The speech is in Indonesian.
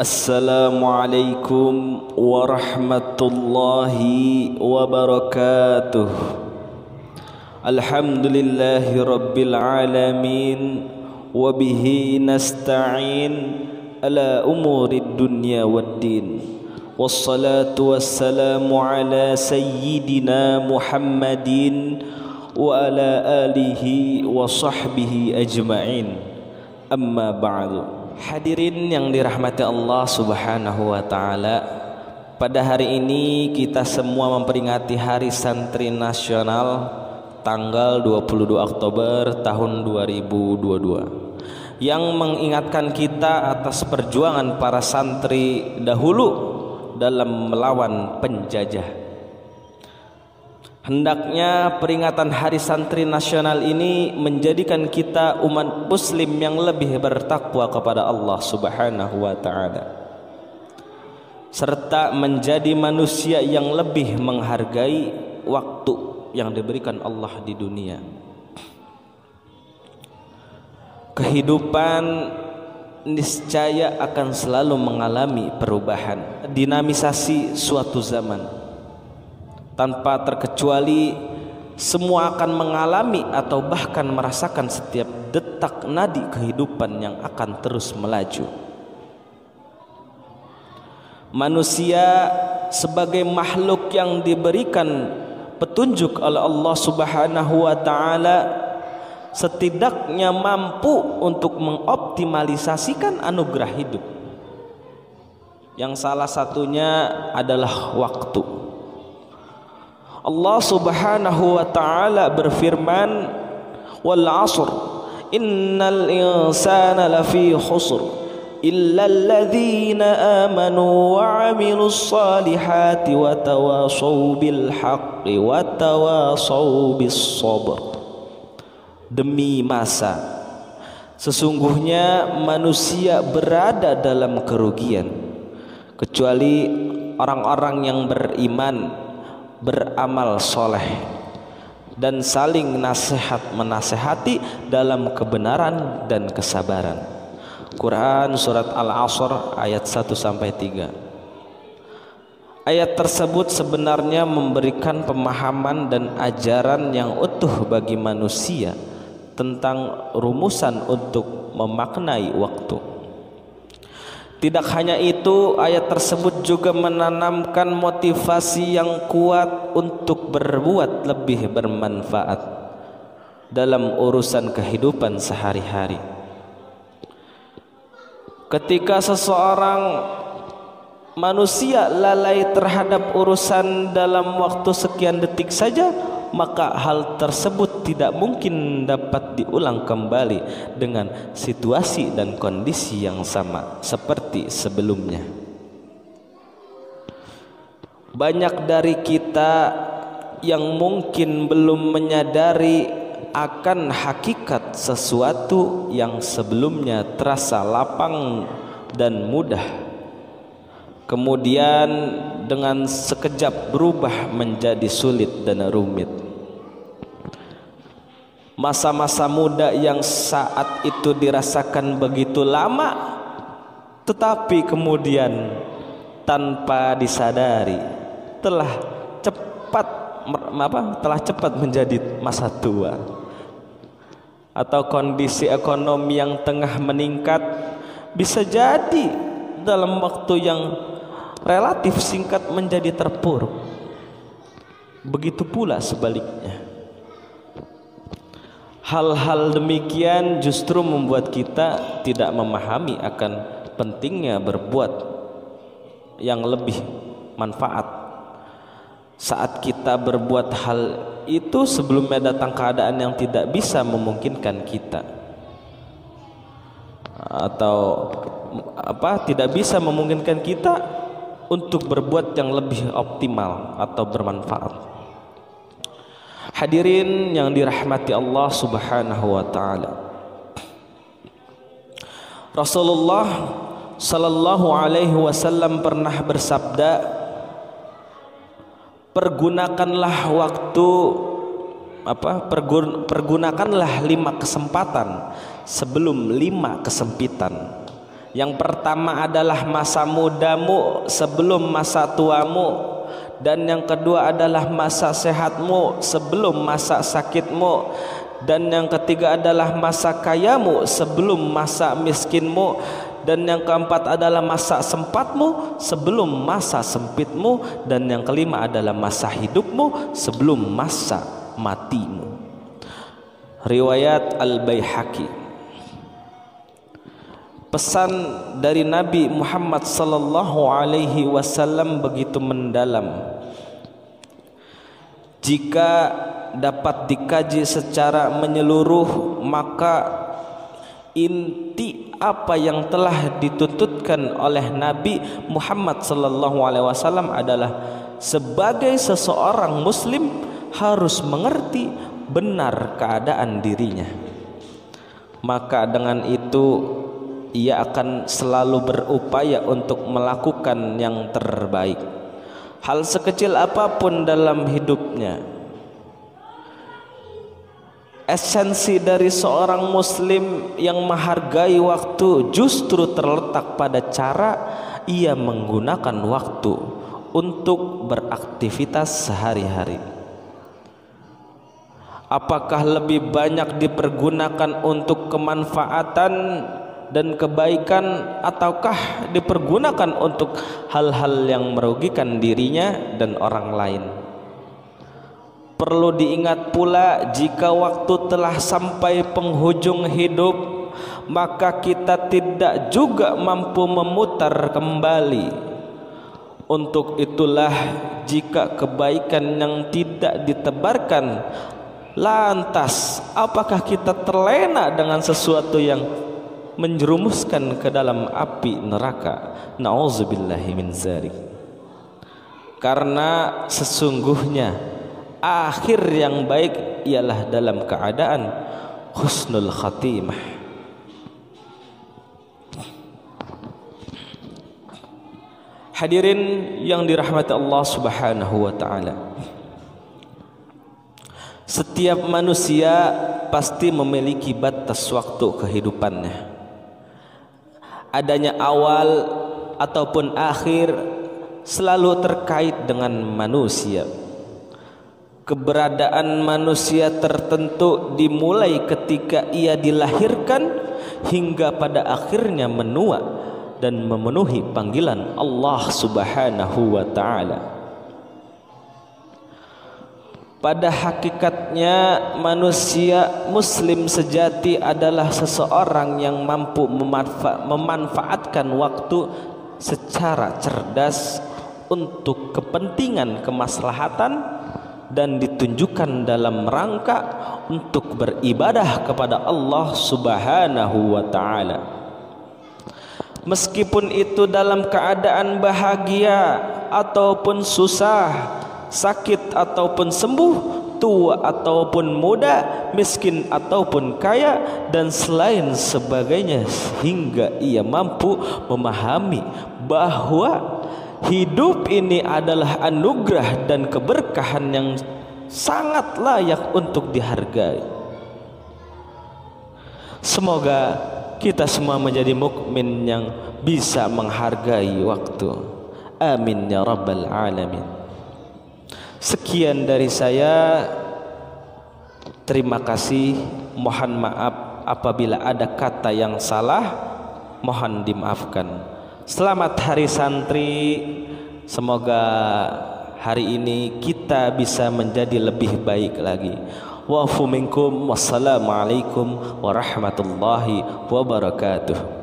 Assalamualaikum warahmatullahi wabarakatuh. Alhamdulillahi rabbil alamin, wabihi nasta'in ala umurid dunya waddin. Wassalatu wassalamu ala sayyidina Muhammadin wa ala alihi wa sahbihi ajma'in. Amma ba'du. Hadirin yang dirahmati Allah Subhanahu wa taala, pada hari ini kita semua memperingati Hari Santri Nasional tanggal 22 Oktober tahun 2022 yang mengingatkan kita atas perjuangan para santri dahulu dalam melawan penjajah. Hendaknya peringatan Hari Santri Nasional ini menjadikan kita umat muslim yang lebih bertakwa kepada Allah Subhanahu wa taala, serta menjadi manusia yang lebih menghargai waktu yang diberikan Allah di dunia. Kehidupan niscaya akan selalu mengalami perubahan, dinamisasi suatu zaman. Tanpa terkecuali semua akan mengalami atau bahkan merasakan setiap detak nadi kehidupan yang akan terus melaju. Manusia sebagai makhluk yang diberikan petunjuk oleh Allah Subhanahu wa taala setidaknya mampu untuk mengoptimalisasikan anugerah hidup, yang salah satunya adalah waktu. Allah Subhanahu wa taala berfirman, wal 'ashr innal insana lafi khusr illa alladhina amanu wa 'amilus salihati wa tawasaw bil haqqi wa tawasaw bis sabr. Demi masa, sesungguhnya manusia berada dalam kerugian kecuali orang-orang yang beriman, beramal soleh, dan saling nasihat menasehati dalam kebenaran dan kesabaran. Quran surat Al-'Ashr ayat 1-3. Ayat tersebut sebenarnya memberikan pemahaman dan ajaran yang utuh bagi manusia tentang rumusan untuk memaknai waktu. Tidak hanya itu, ayat tersebut juga menanamkan motivasi yang kuat untuk berbuat lebih bermanfaat dalam urusan kehidupan sehari-hari. Ketika seseorang manusia lalai terhadap urusan dalam waktu sekian detik saja, maka hal tersebut tidak mungkin dapat diulang kembali dengan situasi dan kondisi yang sama seperti sebelumnya. Banyak dari kita yang mungkin belum menyadari akan hakikat sesuatu yang sebelumnya terasa lapang dan mudah, kemudian dengan sekejap berubah menjadi sulit dan rumit. Masa-masa muda yang saat itu dirasakan begitu lama, tetapi kemudian tanpa disadari telah cepat menjadi masa tua, atau kondisi ekonomi yang tengah meningkat bisa jadi dalam waktu yang relatif singkat menjadi terpuruk. Begitu pula sebaliknya. Hal-hal demikian justru membuat kita tidak memahami akan pentingnya berbuat yang lebih manfaat. Saat kita berbuat hal itu sebelumnya datang keadaan yang tidak bisa memungkinkan kita, atau tidak bisa memungkinkan kita untuk berbuat yang lebih optimal atau bermanfaat. Hadirin yang dirahmati Allah Subhanahu wa taala, Rasulullah sallallahu alaihi wasallam pernah bersabda, pergunakanlah waktu pergunakanlah 5 kesempatan sebelum 5 kesempitan. Yang pertama adalah masa mudamu sebelum masa tuamu, dan yang kedua adalah masa sehatmu sebelum masa sakitmu, dan yang ketiga adalah masa kayamu sebelum masa miskinmu, dan yang keempat adalah masa sempatmu sebelum masa sempitmu, dan yang kelima adalah masa hidupmu sebelum masa matimu. Riwayat Al-Baihaqi. Pesan dari Nabi Muhammad sallallahu alaihi wasallam begitu mendalam. Jika dapat dikaji secara menyeluruh, maka inti apa yang telah dituntutkan oleh Nabi Muhammad sallallahu alaihi wasallam adalah sebagai seseorang muslim harus mengerti benar keadaan dirinya. Maka dengan itu ia akan selalu berupaya untuk melakukan yang terbaik, hal sekecil apapun dalam hidupnya. Esensi dari seorang muslim yang menghargai waktu justru terletak pada cara ia menggunakan waktu untuk beraktivitas sehari-hari. Apakah lebih banyak dipergunakan untuk kemanfaatan dan kebaikan, ataukah dipergunakan untuk hal-hal yang merugikan dirinya dan orang lain? Perlu diingat pula, jika waktu telah sampai penghujung hidup, maka kita tidak juga mampu memutar kembali. Untuk itulah, jika kebaikan yang tidak ditebarkan, lantas apakah kita terlena dengan sesuatu yang menjerumuskan ke dalam api neraka? Nauzubillahi min dzalik. Karena sesungguhnya akhir yang baik ialah dalam keadaan husnul khatimah. Hadirin yang dirahmati Allah Subhanahu wa taala. Setiap manusia pasti memiliki batas waktu kehidupannya. Adanya awal ataupun akhir selalu terkait dengan manusia. Keberadaan manusia tertentu dimulai ketika ia dilahirkan hingga pada akhirnya menua dan memenuhi panggilan Allah Subhanahu wa taala. Pada hakikatnya manusia muslim sejati adalah seseorang yang mampu memanfaatkan waktu secara cerdas untuk kepentingan kemaslahatan dan ditunjukkan dalam rangka untuk beribadah kepada Allah Subhanahu wa taala. Meskipun itu dalam keadaan bahagia ataupun susah, sakit ataupun sembuh, tua ataupun muda, miskin ataupun kaya, dan selain sebagainya, hingga ia mampu memahami bahwa hidup ini adalah anugerah dan keberkahan yang sangat layak untuk dihargai. Semoga kita semua menjadi mukmin yang bisa menghargai waktu. Amin ya rabbal alamin. Sekian dari saya. Terima kasih. Mohon maaf apabila ada kata yang salah, mohon dimaafkan. Selamat Hari Santri. Semoga hari ini kita bisa menjadi lebih baik lagi. Wa'fu minkum. Wassalamualaikum warahmatullahi wabarakatuh.